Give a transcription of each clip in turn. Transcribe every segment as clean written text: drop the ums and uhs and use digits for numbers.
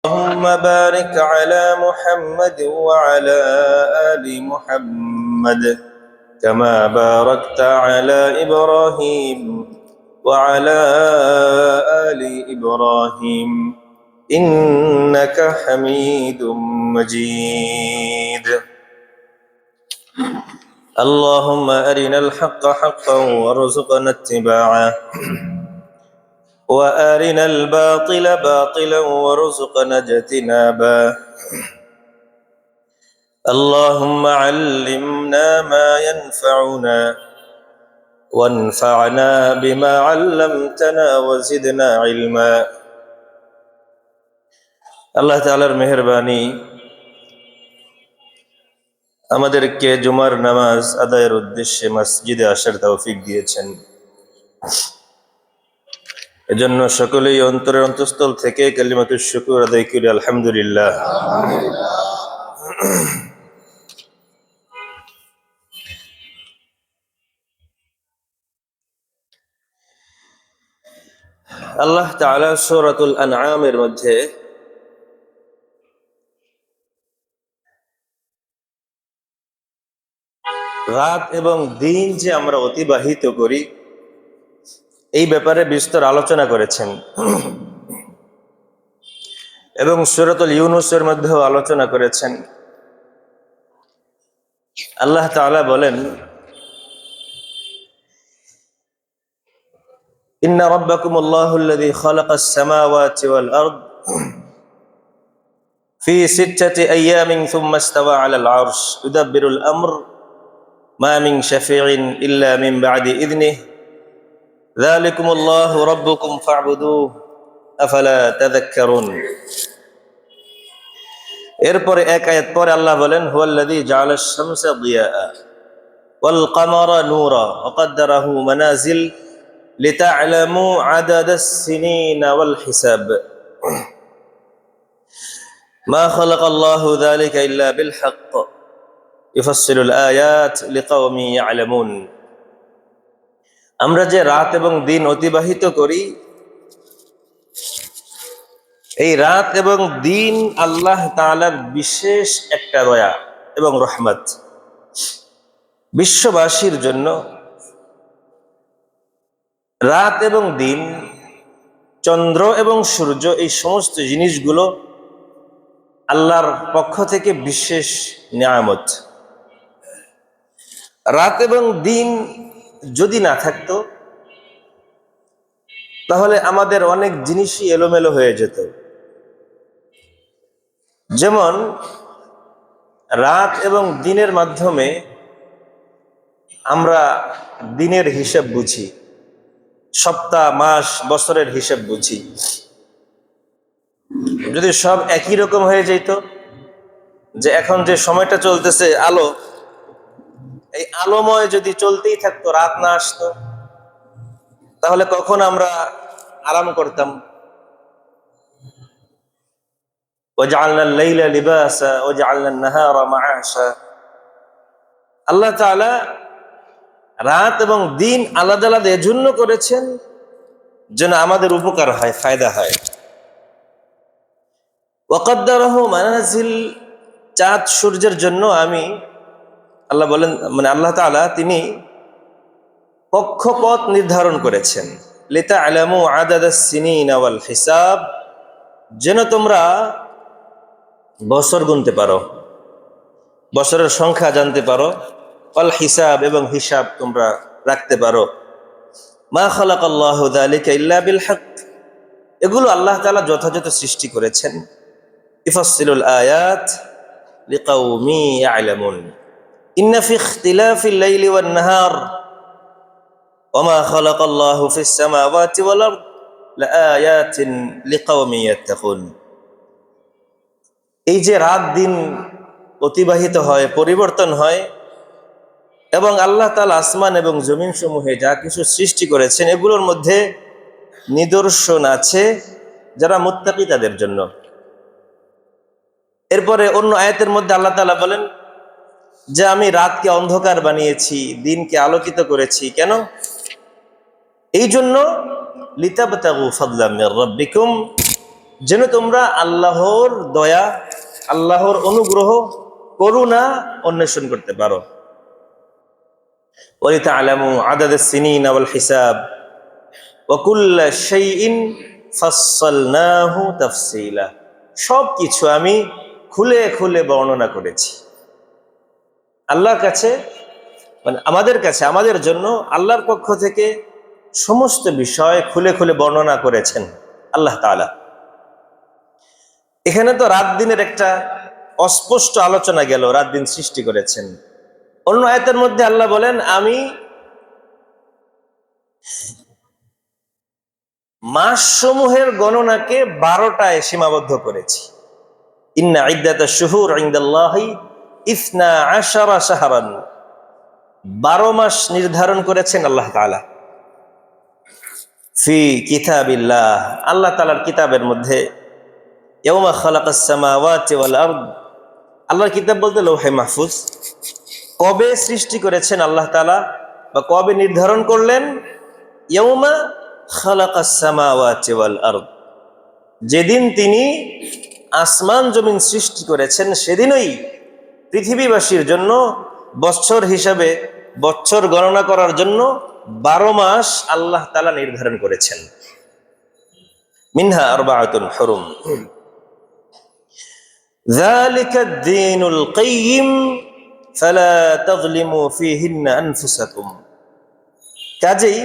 اللهم بارك على محمد وعلى آل محمد كما باركت على إبراهيم وعلى آل إبراهيم إنك حميد مجيد. اللهم أرنا الحق حقا وارزقنا اتباعه وأرنا الباطل باطلا وارزقنا اجتنابه. اللهم علمنا ما ينفعنا وانفعنا بما علمتنا وزدنا علما. আল্লাহ তাআলার মেহেরবানি আমাদেরকে জুমার নামাজ আদায়ের উদ্দেশ্যে মসজিদে আসার তৌফিক দিয়েছেন। এজন্য সকলেই অন্তরের অন্তঃস্থল থেকে কালিমাতুশ শুকর আদায় করি আলহামদুলিল্লাহ। আল্লাহ তাআলা সূরাতুল আনআমের মধ্যে রাত এবং দিন যে আমরা অতিবাহিত করি এই ব্যাপারে বিস্তর আলোচনা করেছেন এবং সূরাতুল ইউনূসের মধ্যেও আলোচনা করেছেন। আল্লাহ তাআলা বলেন, ইন্না রাব্বাকুমুল্লাহুল্লাযী খালাকাস সামাওয়াতি ওয়াল আরদ ফি সিত্তাতি আইয়ামিন সুম্মা ইসতাওয়া আলাল আরশ ইউদাব্বিরুল আমর মা মিন শাফিঈন ইল্লা মিন বা'দি ইযনিহি যালিকুমুল্লাহু রাব্বুকুম ফা'বুদুহু আফালা তাযাক্কারুন। এরপরে এক আয়াত পরে আল্লাহ বলেন, হুয়াল্লাযী জাআলাশ শামসা দিয়াআ ওয়াল কামারা নূরা ওয়া কদ্দারাহু মানাজিল লিতা'লামু আদাদাস সিনিনা ওয়াল হিসাব মা খালাকাল্লাহু যালিকা ইল্লা বিল হক ইউফাসসিলুল আয়াত লিকাওমি ইয়া'লামুন। আমরা যে রাত এবং দিন অতিবাহিত করি এই রাত এবং দিন আল্লাহ তাআলার বিশেষ একটা দয়া এবং রহমত। বিশ্ববাসীর জন্য রাত এবং দিন, চন্দ্র এবং সূর্য, এই সমস্ত জিনিসগুলো আল্লাহর পক্ষ থেকে বিশেষ নিয়ামত। রাত এবং দিন যদি না থাকতো তাহলে আমাদের অনেক জিনিসই এলোমেলো হয়ে যেত। যেমন রাত এবং দিনের মাধ্যমে আমরা দিনের হিসাব বুঝি, সপ্তাহ, মাস, বছরের হিসাব বুঝি। যদি সব একই রকম হয়ে যেত, যে এখন যে সময়টা চলতেছে আলো, এই আলোময় যদি চলতেই থাকতো, রাত না আসতো, তাহলে কখন আমরা আরাম করতাম? ওয়াজআলনাল লাইলা লিবাসা ওয়াজআলনান নাহারা মাআশা। আল্লাহ তাআলা রাত এবং দিন আলাদা আলাদা এজন্য করেছেন যেন আমাদের উপকার হয়, ফায়দা হয়। ওয়া কদ্দারাহু মানাজিল, চাঁদ সূর্যের জন্য আমি আল্লাহ বলেন, মানে আল্লাহ তাআলা তিনি কক্ষপথ নির্ধারণ করেছেন। লিতা'লামু আদাদাস সিনিনা ওয়াল হিসাব, যেন তোমরা বছর গুনতে পারো, বছরের সংখ্যা জানতে পারো, ওয়াল হিসাব, এবং হিসাব তোমরা রাখতে পারো। মা খালাকাল্লাহু যালিকা ইল্লা বিল হক, এগুলো আল্লাহ তাআলা যথাযথ সৃষ্টি করেছেন। ইউফাসসিলুল আয়াত লিকাওমি ইয়া'লামুন। ইন্না ফি ইখতিলাফিল লাইলি ওয়ান নাহার ওয়া মা খালাকাল্লাহু ফিস সামাওয়াতি ওয়াল আরদ লাআয়াতিন লিকাওমি ইয়াত্তাকুন। এই যে রাত দিন অতিবাহিত হয়, পরিবর্তন হয়, এবং আল্লাহ তাআলা আসমান এবং জমিন সমূহে যা কিছু সৃষ্টি করেছেন এগুলোর মধ্যে নিদর্শন আছে যারা মুত্তাকি তাদের জন্য। এরপরে অন্য আয়াতের মধ্যে আল্লাহ তাআলা বলেন যে আমি রাতকে অন্ধকার বানিয়েছি, দিনকে আলোকিত করেছি। কেন? এই জন্য লিতাবতাগু ফাদলাম মির রাব্বিকুম, যেন তোমরা আল্লাহর দয়া, আল্লাহর অনুগ্রহ, করুণা অন্বেষণ করতে পারো। ওয়ালিতা'লামু আদাদাস সিনিনা ওয়াল হিসাব ওয়া কুল্লা শাইইন ফাসসালনাহু তাফসীলা। সব কিছু আমি খুলে খুলে বর্ণনা করেছি। আল্লাহর কাছে, মানে আমাদের কাছে, আমাদের জন্য আল্লাহর পক্ষ থেকে সমস্ত বিষয় খুলে খুলে বর্ণনা করেছেন আল্লাহ তাআলা। এখানে তো রাত দিনের একটা অস্পষ্ট আলোচনা গেল, রাত দিন সৃষ্টি করেছেন। অন্য আয়াতের মধ্যে আল্লাহ বলেন, আমি মাস সমূহের গণনাকে 12টায় সীমাবদ্ধ করেছি। ইন্না ইদ্দাতাশ শুহুর ইনদাল্লাহি 12 শাহরান, 12 মাস নির্ধারণ করেছেন আল্লাহ তাআলা। ফি কিতাবিল্লাহ, আল্লাহ তাআলার কিতাবের মধ্যে। ইয়াউমা খালাকাস সামাওয়াতি ওয়াল আরদ, আল্লাহর কিতাব বলতে লৌহে মাহফুজ। কবে সৃষ্টি করেছেন আল্লাহ তাআলা বা কবে নির্ধারণ করলেন? ইয়াউমা খালাকাস সামাওয়াতি ওয়াল আরদ, যেদিন তিনি আসমান জমিন সৃষ্টি করেছেন সেদিনই পৃথিবীবাসীর জন্য বছর হিসাবে, বছর গণনা করার জন্য 12 মাস আল্লাহ তাআলা নির্ধারণ করেছেন। মিনহা আরবাআতুন হুরুম যালিকা দ্বীনুল কাইয়্যিম ফালা তাযলিমু ফীহিন্না আনফুসাকুম। কাজেই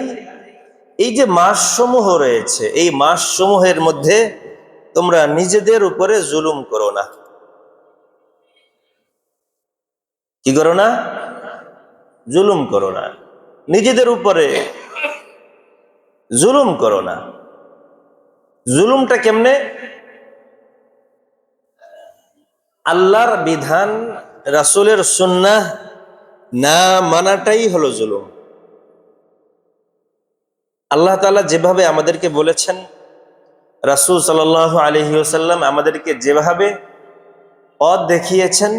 এই যে মাসসমূহ রয়েছে, এই মাসসমূহের মধ্যে তোমরা নিজেদের উপরে জুলুম করো না। কি করো না? জুলুম করো না, নিজেদের উপরে জুলুম করো না। জুলুমটা কেমনে? আল্লাহর বিধান, রাসূলের সুন্নাহ না মানাটাই হলো জুলুম। আল্লাহ তাআলা যেভাবে আমাদেরকে বলেছেন, রাসূল সাল্লাল্লাহু আলাইহি ওয়াসাল্লাম আমাদেরকে যেভাবে পথ দেখিয়েছেন,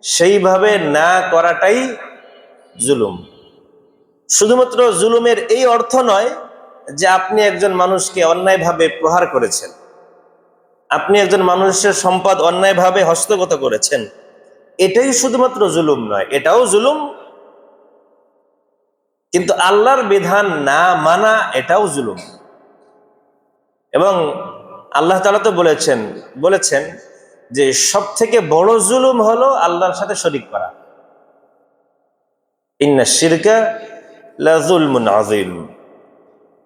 সেইভাবে না করাটাই জুলুম। শুধুমাত্র জুলুমের এই অর্থ নয় যে আপনি একজন মানুষকে অন্যায়ভাবে প্রহার করেছেন, আপনি একজন মানুষের সম্পদ অন্যায়ভাবে হস্তগত করেছেন, এটাই শুধুমাত্র জুলুম নয়, এটাও জুলুম। কিন্তু আল্লাহর বিধান না মানা, এটাও জুলুম। এবং আল্লাহ তাআলা তো বলেছেন যে সব থেকে বড় জুলুম হলো আল্লাহর সাথে শরীক করা। ইন্না শিরকা লা যুলমুন আযীম।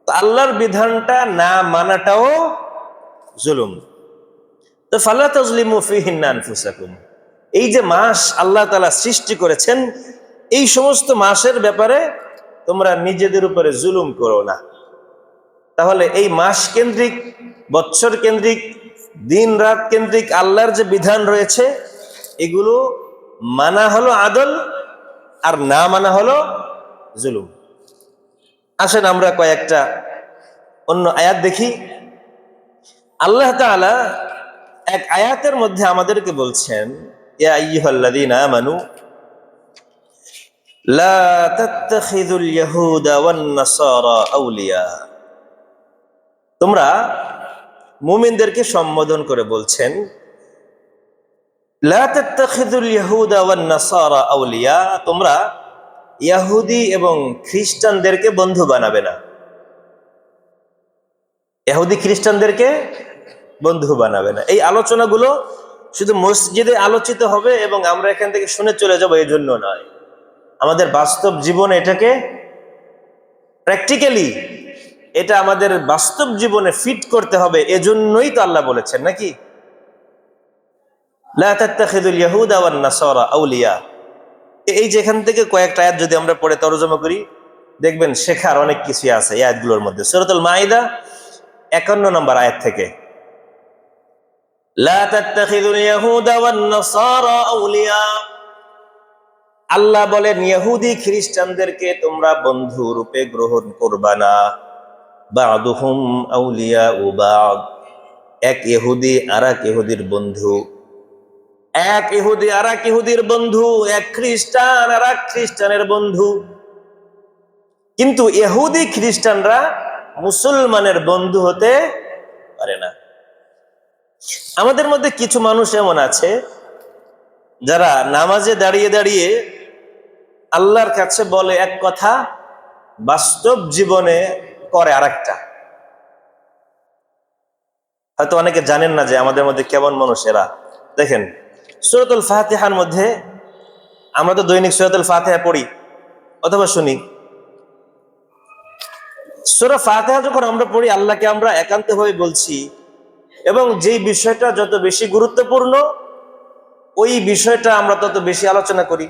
আল্লাহর বিধানটা না মানাটাও জুলুম। তো ফালা তাযলিমু ফীহিন্না আনফুসাকুম, এই যে মাস আল্লাহ তাআলা সৃষ্টি করেছেন, এই সমস্ত মাসের ব্যাপারে তোমরা নিজেদের উপরে জুলুম করো না। তাহলে এই মাস কেন্দ্রিক, বৎসর কেন্দ্রিক, দিন রাত কেন্দ্রিক আল্লাহর যে বিধান রয়েছে, এগুলো মানা হলো আদল, আর না মানা হলো জুলুম। আসেন আমরা কয়েকটা অন্য আয়াত দেখি। আল্লাহ তাআলা এক আয়াতের মধ্যে আমাদেরকে বলছেন, ইয়া আইয়ুহাল্লাযীনা আমানু লা তাত্তাখিযুল ইয়াহুদা ওয়ান নাসারা আউলিয়া। তোমরা মুমিনদেরকে সম্বোধন করে বলছেন, লা তাত্তাখিযুল ইয়াহুদা ওয়ান নাসারা আউলিয়া, তোমরা ইহুদি এবং খ্রিস্টানদেরকে বন্ধু বানাবে না। ইহুদি খ্রিস্টানদেরকে বন্ধু বানাবে না। এই আলোচনাগুলো শুধু মসজিদে আলোচিত হবে এবং আমরা এখান থেকে শুনে চলে যাব, এই জন্য নয়। আমাদের বাস্তব জীবনে এটাকে প্র্যাকটিক্যালি, এটা আমাদের বাস্তব জীবনে ফিট করতে হবে, এজন্যই তো আল্লাহ বলেছেন নাকি, লা তাত্তাখিযুল ইয়াহুদা ওয়ান নাসারা আউলিয়া। এই যেখান থেকে কয়েকটা আয়াত যদি আমরা পড়ে তরজমা করি, দেখবেন শেখার অনেক কিছু আছে এই আয়াতগুলোর মধ্যে। সূরাতুল মাইদা 51 নম্বর আয়াত থেকে, লা তাত্তাখিযুল ইয়াহুদা ওয়ান নাসারা আউলিয়া, আল্লাহ বলেন ইহুদি খ্রিস্টানদেরকে তোমরা বন্ধু রূপে গ্রহণ করবা না। বা'দুহুম আউলিয়াউ বা'দ, এক ইহুদি আরেক ইহুদির বন্ধু, এক ইহুদি আরেক ইহুদির বন্ধু, এক খ্রিস্টান আরেক খ্রিস্টানের বন্ধু। কিন্তু ইহুদি খ্রিস্টানরা মুসলমানের বন্ধু হতে পারে না। আমাদের মধ্যে কিছু মানুষ এমন আছে যারা নামাজে দাঁড়িয়ে দাঁড়িয়ে আল্লাহর কাছে বলে এক কথা, বাস্তব জীবনে করে আরেকটা। হয়তো অনেকে জানেন না যে আমাদের মধ্যে কেমন মানুষ এরা। দেখেন, সূরাতুল ফাতিহার মধ্যে আমরা তো দৈনিক সূরাতুল ফাতিহা পড়ি অথবা শুনি। সূরা ফাতিহা যখন আমরা পড়ি, আল্লাহকে আমরা একান্তভাবে বলছি, এবং যেই বিষয়টা যত বেশি গুরুত্বপূর্ণ ওই বিষয়টা আমরা তত বেশি আলোচনা করি,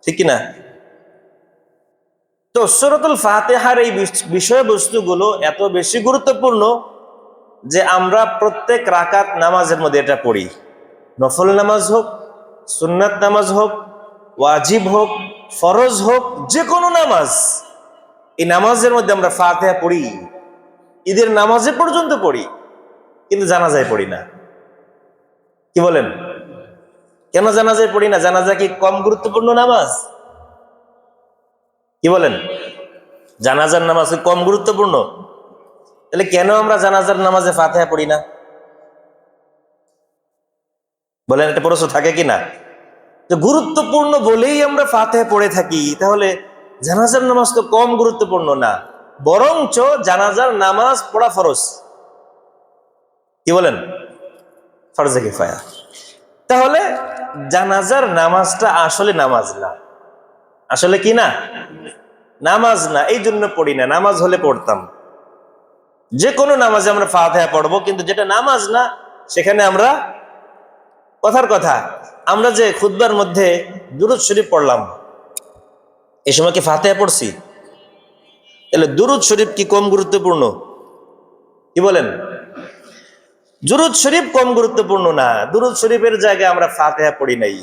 ঠিক কিনা? তো সূরাতুল ফাতিহার এই বিষয়বস্তুগুলো এত বেশি গুরুত্বপূর্ণ যে আমরা প্রত্যেক রাকাত নামাজের মধ্যে এটা পড়ি। নফল নামাজ হোক, সুন্নাত নামাজ হোক, ওয়াজিব হোক, ফরজ হোক, যে কোনো নামাজ, এই নামাজের মধ্যে আমরা ফাতিহা পড়ি। ঈদের নামাজে পর্যন্ত পড়ি, কিন্তু জানাজায় পড়ি না। কি বলেন? কেন জানাজায় পড়ি না? জানাজা কি কম গুরুত্বপূর্ণ নামাজ? কি বলেন? জানাজার নামাজ কি কম গুরুত্বপূর্ণ? তাহলে কেন আমরা জানাজার নামাজে ফাতিহা পড়ি না? বলেন, একটা প্রশ্ন থাকে কি না? যে গুরুত্বপূর্ণ বলেই আমরা ফাতিহা পড়ে থাকি, তাহলে জানাজার নামাজ তো কম গুরুত্বপূর্ণ না, বরঞ্চ জানাজার নামাজ পড়া ফরজ। কি বলেন? ফরজে কিফায়া। তাহলে জানাজার নামাজটা আসলে নামাজ না। আসলে কি না? নামাজ না, এই জন্য পড়ি না। নামাজ হলে পড়তাম। যে কোনো নামাজে আমরা ফাতিহা পড়বো, কিন্তু যেটা নামাজ না সেখানে আমরা, কথার কথা, আমরা যে খুতবার মধ্যে দুরূদ শরীফ পড়লাম, এই সময় কি ফাতিহা পড়ছি? তাহলে দুরূদ শরীফ কি কম গুরুত্বপূর্ণ? কি বলেন? দুরূদ শরীফ কম গুরুত্বপূর্ণ না, দুরূদ শরীফের জায়গায় আমরা ফাতিহা পড়ি নাই।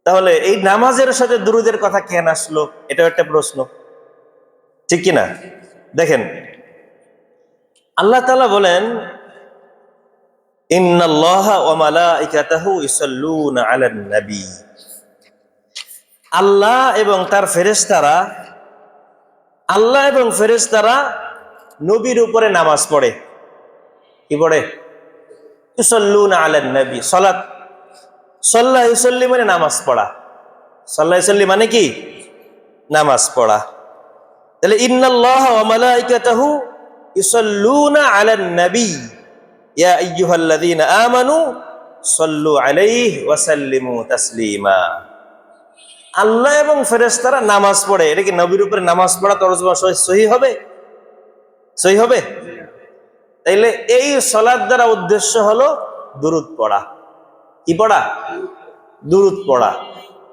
তাহলে এই নামাজের সাথে দুরূদের কথা কেন আসলো? এটাও একটা প্রশ্ন, ঠিক কিনা? দেখেন, আল্লাহ তাআলা বলেন, ইন্নাল্লাহা ওয়া মালাইকাতাহু ইউসাল্লুনা আলান নবী। আল্লাহ এবং তার ফেরেশতারা, আল্লাহ এবং ফেরেশতারা নবীর উপরে নামাজ পড়ে। কি পড়ে? ইউসাল্লুনা আলান নবী। সালাত, সাল্লা ইউসাল্লি মানে নামাজ পড়া। সাল্লা ইউসাল্লি মানে কি? নামাজ পড়া। তাহলে ইন্নাল্লাহা ওয়া মালাইকাতাহু ইউসাল্লুনা আলান নবী ইয়া আইয়ুহাল্লাযীনা আমানু সাল্লু আলাইহি ওয়া সাল্লিমু তাসলিমা। আল্লাহ এবং ফেরেশতারা নামাজ পড়ে। এটা কি নবীর উপরে নামাজ পড়া তরজমা সহিহ হবে? সহিহ হবে? তাইলে এই সালাত দ্বারা উদ্দেশ্য হলো দুরূদ পড়া। কি পড়া? দুরূদ পড়া।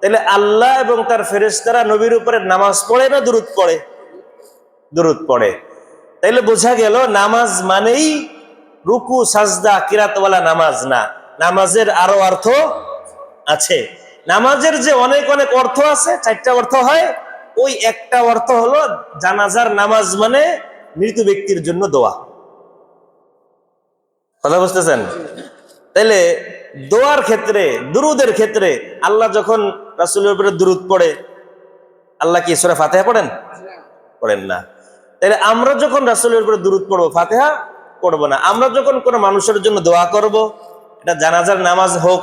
তাহলে আল্লাহ এবং তার ফেরেশতারা নবীর উপরে নামাজ পড়ে না দুরূদ পড়ে? দুরূদ পড়ে। তাইলে বোঝা গেল নামাজ মানেই রুকু সাজদা কিরাতওয়ালা নামাজ না, নামাজের আরো অর্থ আছে। নামাজের যে অনেক অনেক অর্থ আছে, 4টা অর্থ হয়, ওই একটা অর্থ হলো জানাজার নামাজ মানে মৃত ব্যক্তির জন্য দোয়া। কথা বুঝতেছেন? তাইলে দোয়ার ক্ষেত্রে, দুরূদের ক্ষেত্রে আল্লাহ যখন রাসূলের উপরে দুরূদ পড়ে, আল্লাহ কি সূরা ফাতিহা পড়েন? পড়েন না। তাহলে আমরা যখন রাসূলের উপরে দুরূদ পড়বো, ফাতিহা পড়বো না। আমরা যখন কোনো মানুষের জন্য দোয়া করব, এটা জানাজার নামাজ হোক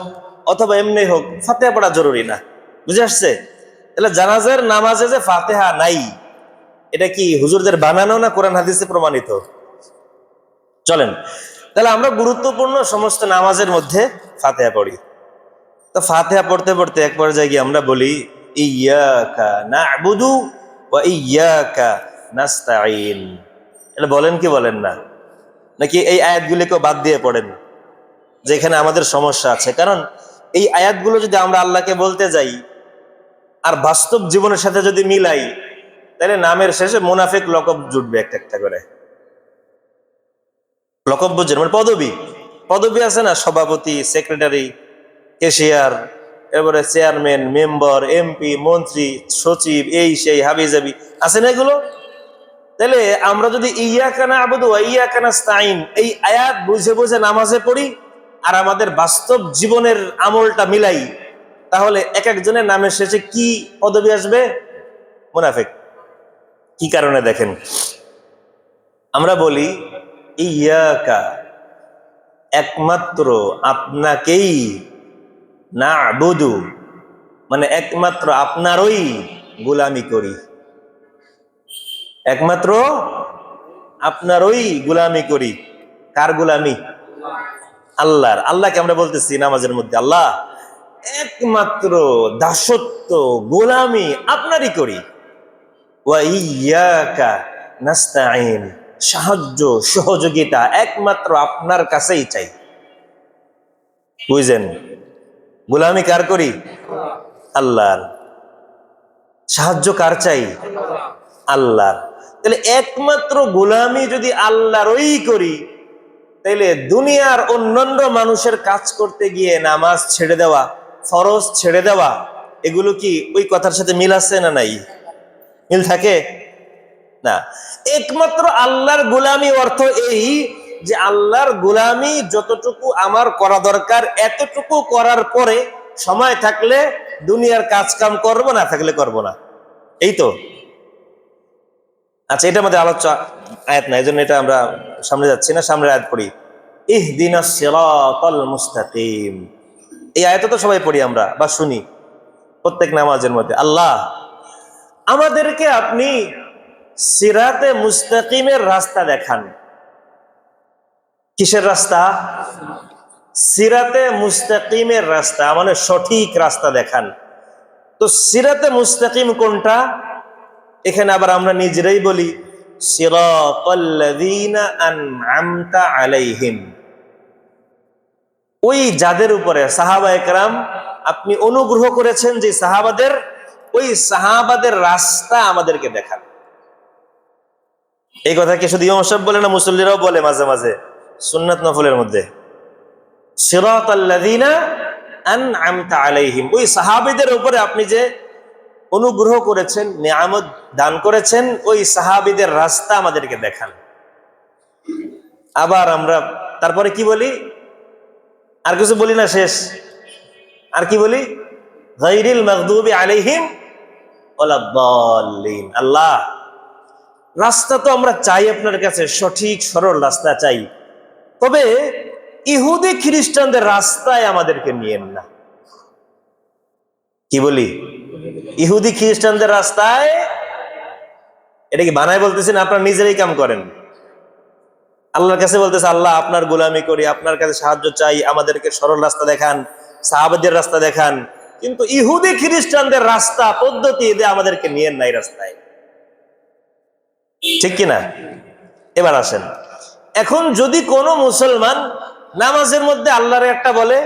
অথবা এমনি হোক, ফাতিহা পড়া জরুরি না। বুঝে আসছে? তাহলে জানাজার নামাজে যে ফাতিহা নাই, এটা কি হুজুরদের বানানো না কোরআন হাদিসে প্রমাণিত? চলেন, তাহলে আমরা গুরুত্বপূর্ণ সমস্ত নামাজের মধ্যে ফাতিহা পড়ি। তো ফাতিহা পড়তে পড়তে এক পর্যায়ে গিয়ে আমরা বলি, ইয়াকা না'বুদু ওয়া ইয়াকা নাস্তাঈন। এটা বলেন কি বলেন না? নাকি এই আয়াতগুলিকে বাদ দিয়ে পড়েন? যে এখানে আমাদের সমস্যা আছে, কারণ এই আয়াতগুলো যদি আমরা আল্লাহকে বলতে যাই আর বাস্তব জীবনের সাথে যদি মিলাই, তাহলে নামের শেষে মুনাফিক লকব জুটবে একটা একটা করে। লকব বুঝছেন? মানে পদবী, পদবী আছে না, সভাপতি, সেক্রেটারি, ক্যাশিয়ার, এবারে চেয়ারম্যান, মেম্বার, এমপি, মন্ত্রী, সচিব, এই সেই হাবিজাবি, আছে না এগুলো? তাহলে আমরা যদি ইয়াকা না'বুদু ওয়া ইয়াকা নাস্তাঈন এই আয়াত বুঝে বুঝে নামাজে পড়ি আর আমাদের বাস্তব জীবনের আমলটা মিলাই, তাহলে এক একজনের নামের শেষে কি পদবী আসবে? মুনাফিক। কি কারণে? দেখেন, আমরা বলি ইয়াকা, একমাত্র আপনাকেই না বুধু, মানে একমাত্র আপনারই গোলামি করি, একমাত্র আপনারই গোলামি করি। কার গোলামি? আল্লাহর। আল্লাহকে আমরা বলতেছি নামাজের মধ্যে, আল্লাহ একমাত্র দাসত্ব গোলামি আপনারই করি। ওয়া ইয়াকা নাস্তাইন, সাহায্য সহযোগিতা একমাত্র আপনার কাছেই চাই। বুঝছেন? গোলামি কার করি? আল্লাহর। সাহায্য কার চাই? আল্লাহর। তাহলে একমাত্র গোলামি যদি আল্লাহরই করি, তাইলে দুনিয়ার অন্যান্য মানুষের কাজ করতে গিয়ে নামাজ ছেড়ে দেওয়া, ফরজ ছেড়ে দেওয়া, এগুলো কি ওই কথার সাথে মিল আছে না নাই? মিল থাকে না। একমাত্র আল্লাহর গোলামি অর্থ এই যে আল্লাহর গোলামি যতটুকু আমার করা দরকার এতটুকু করার পরে সময় থাকলে দুনিয়ার কাজ কাম করবো, না থাকলে করবো না। এই তো। আচ্ছা, এটা আমাদের আলোচ্য আয়াত না, এই জন্য এটা আমরা সামনে যাচ্ছি না, সামনে আয়াত পড়ি। ইহদিনাস সিরাতাল মুস্তাকিম, এই আয়াত তো সবাই পড়ি আমরা বা শুনি প্রত্যেক নামাজের মধ্যে। আল্লাহ আমাদেরকে আপনি সিরাতে মুস্তাকিমের রাস্তা দেখান। কিসের রাস্তা? সিরাতে মুস্তাকিমের রাস্তা, মানে সঠিক রাস্তা দেখান। তো সিরাতে মুস্তাকিম কোনটা? এখানে আবার আমরা নিজেরাই বলি সিরাতাল্লাযীনা আন'আমতা আলাইহিম, ওই যাদের উপরে সাহাবায়ে কেরাম আপনি অনুগ্রহ করেছেন, যে সাহাবাদের, ওই সাহাবাদের রাস্তা আমাদেরকে দেখান। এই কথা কি শুধু ইমাম সাহেব বলে না, মুসল্লিরাও বলে মাঝে মাঝে সুন্নাত নফলের মধ্যে? সিরাতাল্লাযীনা আন'আমতা আলাইহিম, ওই সাহাবীদের উপরে আপনি যে অনুগ্রহ করেছেন, নিয়ামত দান করেছেন, ওই সাহাবীদের রাস্তা আমাদেরকে দেখান। আবার আমরা তারপরে কি বলি? আর কিছু বলি না, শেষ আর কি বলি? গায়রিল মাগদুবি আলাইহিম ওয়ালাদ-দাল্লিন। আল্লাহ রাস্তা তো আমরা চাই আপনার কাছে, সঠিক সরল রাস্তা চাই, তবে ইহুদি খ্রিস্টানদের রাস্তায় আমাদেরকে নিয়েন না। কি বলি? ইহুদি খ্রিস্টানদের রাস্তায়। এটা কি বানায় বলতেছেন? আপনারা নিজেরাই কাম করেন। আল্লাহর কাছে বলতেছে, আল্লাহ আপনার গোলামি করি, আপনার কাছে সাহায্য চাই, আমাদেরকে সরল রাস্তা দেখান, সাহাবাদের রাস্তা দেখান। কিন্তু ইহুদি খ্রিস্টানদের রাস্তা পদ্ধতি দিয়ে আমাদেরকে নিয়েন নাই রাস্তায়। ঠিক কিনা? এবার আসেন, এখন যদি কোনো মুসলমান নামাজের মধ্যে আল্লাহর একটা বলে,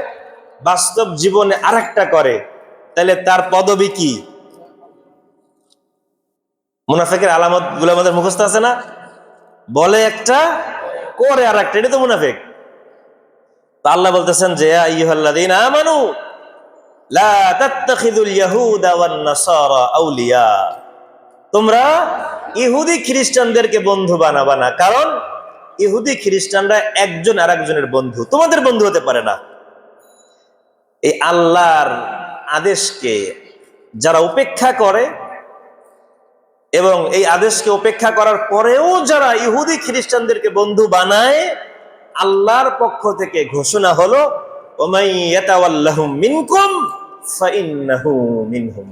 বাস্তব জীবনে আরেকটা করে, তাহলে তার পদবি কি? মুনাফিকের আলামত গুলো আমাদের মুখস্থ আছে না? বলে একটা, করে আর একটা, এটা তো মুনাফিক। তো আল্লাহ বলতেছেন যে ইয়া আইয়ুহাল্লাযীনা আমানু লা তাত্তাখিযুল ইয়াহুদা ওয়ান নাসারা আউলিয়া, তোমরা ইহুদি খ্রিস্টানদেরকে বন্ধু বানাবা না, কারণ ইহুদি খ্রিস্টানরা একজন আরেকজনের বন্ধু, তোমাদের বন্ধু হতে পারে না। এই আল্লাহর আদেশকে যারা উপেক্ষা করে এবং এই আদেশকে উপেক্ষা করার পরেও যারা ইহুদি খ্রিস্টানদেরকে বন্ধু বানায়, আল্লাহর পক্ষ থেকে ঘোষণা হলো ওমাই ইয়াতাওয়াল্লাহুম মিনকুম ফাইন্নাহু মিনহুম,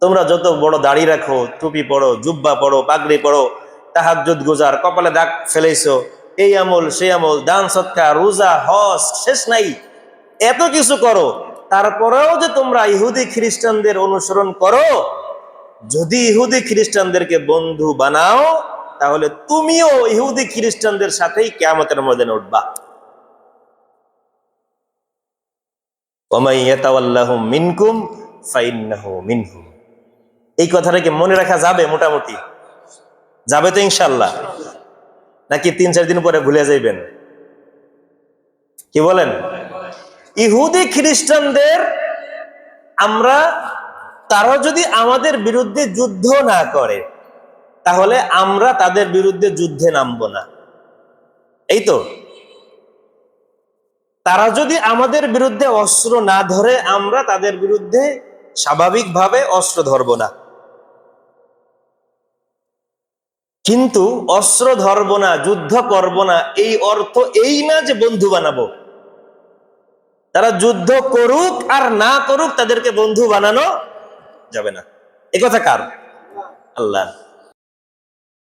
তোমরা যত বড় দাড়ি রাখো, টুপি পড়ো, জুব্বা পড়ো, পাগড়ি পড়ো, তাহাজ্জুদ গুজার, কপালে দাগ ফেলেছো, এই আমল সেই আমল, দান সদকা, রোজা, হজ, শেষ নাই, এত কিছু করো, তারপরেও যে তোমরা ইহুদি খ্রিস্টানদের অনুসরণ করো, যদি ইহুদি খ্রিস্টানদেরকে বন্ধু বানাও, তাহলে তুমিও ইহুদি খ্রিস্টানদের সাথেই কিয়ামতের ময়দানে উঠবা। ওমাই ইয়াতাওয়াল্লাহুম মিনকুম ফাইন্নাহু মিনহুম, এই কথাটা কি মনে রাখা যাবে? মোটামুটি যাবে তো ইনশাআল্লাহ, নাকি 3-4 দিন পরে ভুলে যাইবেন? কি বলেন? ইহুদি খ্রিস্টানদের আমরা, তারা যদি আমাদের বিরুদ্ধে যুদ্ধ না করে, তাহলে আমরা তাদের বিরুদ্ধে যুদ্ধে নামবো না, এই তো। তারা যদি আমাদের বিরুদ্ধে অস্ত্র না ধরে, আমরা তাদের বিরুদ্ধে স্বাভাবিকভাবে অস্ত্র ধরবো না। কিন্তু অস্ত্র ধরব না, যুদ্ধ করব না, এই অর্থ এই না যে বন্ধু বানাবো। তারা যুদ্ধ করুক আর না করুক, তাদেরকে বন্ধু বানানো যাবে না। এ কথা কার? আল্লাহ।